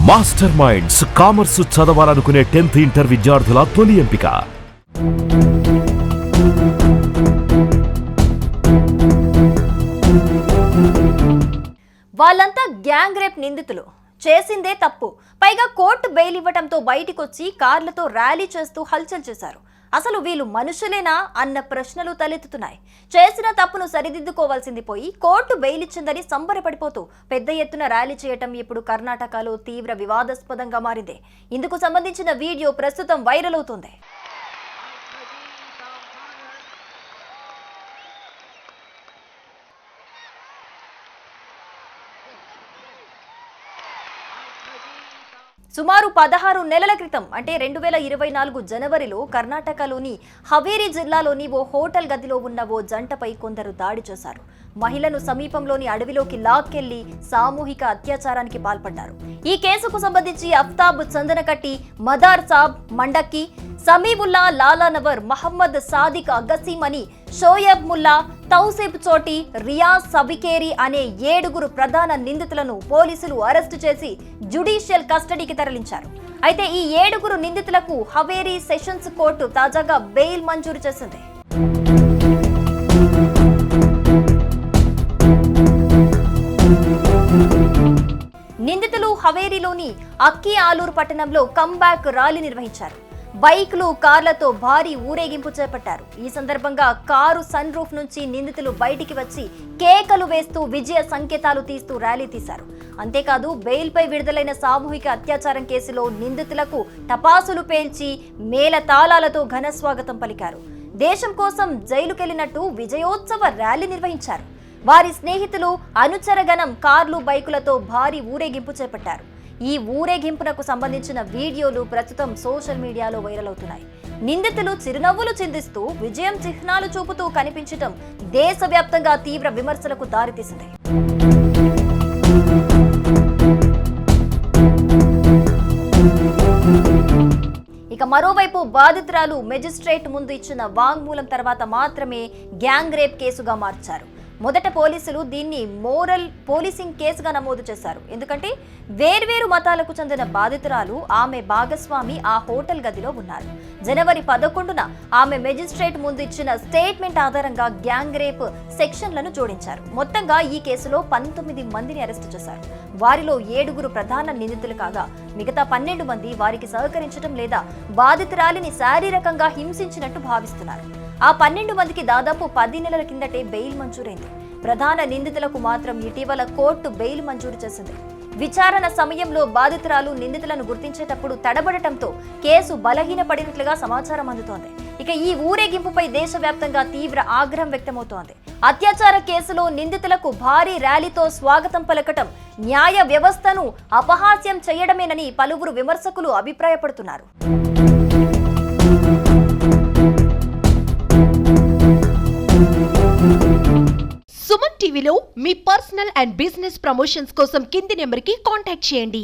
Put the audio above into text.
Master minds commerce చదవాలనుకునే 10th inter విద్యార్థుల తొలి ఎంపిక. వాళ్ళంతా గ్యాంగ్ రేప్ నిందితులు. చేసిందే తప్పు, పైగా కోర్టు బెయిల్ ఇవ్వడంతో బయటికొచ్చి కార్లతో ర్యాలీ చేస్తూ హల్చల్ చేశారు. అసలు వీళ్ళు మనుషులేనా అన్న ప్రశ్నలు తలెత్తుతున్నాయి. చేసిన తప్పును సరిదిద్దుకోవాల్సింది పోయి కోర్టు బెయిల్ ఇచ్చిందని సంబరపడిపోతూ పెద్ద ఎత్తున ర్యాలీ చేయటం ఇప్పుడు కర్ణాటకలో తీవ్ర వివాదాస్పదంగా మారింది. ఇందుకు సంబంధించిన వీడియో ప్రస్తుతం వైరల్ అవుతోంది. సుమారు 16 నెలల క్రితం అంటే 2024 జనవరిలో కర్ణాటకలోని హవేరీ జిల్లాలోని ఓ హోటల్ గదిలో ఉన్న ఓ జంటపై కొందరు దాడి చేశారు. మహిళను సమీపంలోని అడవిలోకి లాక్కెళ్లి సామూహిక అత్యాచారానికి పాల్పడ్డారు. ఈ కేసుకు సంబంధించి అఫ్తాబ్ చందనకట్టి, మదార్ సాబ్ మండక్కి, సమీబుల్లా లాలానవర్, మహమ్మద్ సాదిక్ అగసీం అని, షోయబ్ ముల్లా, తౌసిఫ్ చోటి, రియాజ్ సబికేరి అనే 7 ప్రధాన నిందితులను పోలీసులు అరెస్టు చేసి జ్యుడిషియల్ కస్టడీకి తరలించారు. అయితే ఈ 7 నిందితులకు హవేరీ సెషన్స్ కోర్టు తాజాగా బెయిల్ మంజూరు చేసింది. నిందితులు హవేరీలోని అక్కి ఆలూరు పట్టణంలో కంబ్యాక్ ర్యాలీ నిర్వహించారు. బైక్లు, కార్లతో భారీ ఊరేగింపు చేపట్టారు. ఈ సందర్భంగా కారు సన్ రూఫ్ నుంచి నిందితులు బయటికి వచ్చి కేకలు వేస్తూ విజయ సంకేతాలు తీస్తూ ర్యాలీ తీశారు. అంతేకాదు బెయిల్పై విడుదలైన సామూహిక అత్యాచారం కేసులో నిందితులకు టపాసులు పేల్చి మేళ తాళాలతో ఘన స్వాగతం పలికారు. దేశం కోసం జైలుకెళ్లినట్టు విజయోత్సవ ర్యాలీ నిర్వహించారు. వారి స్నేహితులు, అనుచరగణం కార్లు, బైకులతో భారీ ఊరేగింపు చేపట్టారు. ఈ ఊరేగింపునకు సంబంధించిన వీడియోలు ప్రస్తుతం సోషల్ మీడియాలో వైరల్ అవుతున్నాయి. నిందితులు చిరునవ్వులు చిందిస్తూ విజయం చిహ్నాలు చూపుతూ కనిపించడం దేశవ్యాప్తంగా తీవ్ర విమర్శలకు దారితీసింది. ఇక మరోవైపు బాధితురాలు మెజిస్ట్రేట్ ముందు ఇచ్చిన వాంగ్మూలం తర్వాత మాత్రమే గ్యాంగ్ రేప్ కేసుగా మార్చారు. మొదట పోలీసులు దీన్ని మోరల్ పోలీసింగ్ కేసుగా నమోదు చేశారు. ఎందుకంటే వేర్వేరు మతాలకు చెందిన బాధితురాలు, ఆమె భాగస్వామి ఆ హోటల్ గదిలో ఉన్నారు. జనవరి 11న ఆమె మెజిస్ట్రేట్ ముందు ఇచ్చిన స్టేట్మెంట్ ఆధారంగా గ్యాంగ్ రేప్ సెక్షన్లను జోడించారు. మొత్తంగా ఈ కేసులో 19 మందిని అరెస్టు చేశారు. వారిలో 7 ప్రధాన నిందితులు కాగా మిగతా 12 మంది వారికి సహకరించడం లేదా బాధితురాలిని శారీరకంగా హింసించినట్టు భావిస్తున్నారు. ఆ 12 మందికి దాదాపు 10 నెలల కిందటే బెయిల్ మంజూరైంది. ప్రధాన నిందితులకు మాత్రం ఇటీవల కోర్టు బెయిల్ మంజూరు చేసింది. విచారణ సమయంలో బాధితురాలు నిందితులను గుర్తించేటప్పుడు తడబడటంతో కేసు బలహీనపడినట్లుగా సమాచారం అందుతోంది. ఇక ఈ ఊరేగింపుపై దేశవ్యాప్తంగా తీవ్ర ఆగ్రహం వ్యక్తమవుతోంది. అత్యాచార కేసులో నిందితులకు భారీ ర్యాలీతో స్వాగతం పలకటం న్యాయ వ్యవస్థను అపహాస్యం చేయడమేనని పలువురు విమర్శకులు అభిప్రాయపడుతున్నారు. సుమన్ టీవీలో మీ పర్సనల్ అండ్ బిజినెస్ ప్రమోషన్స్ కోసం కింది నెంబర్కి కాంటాక్ట్ చేయండి.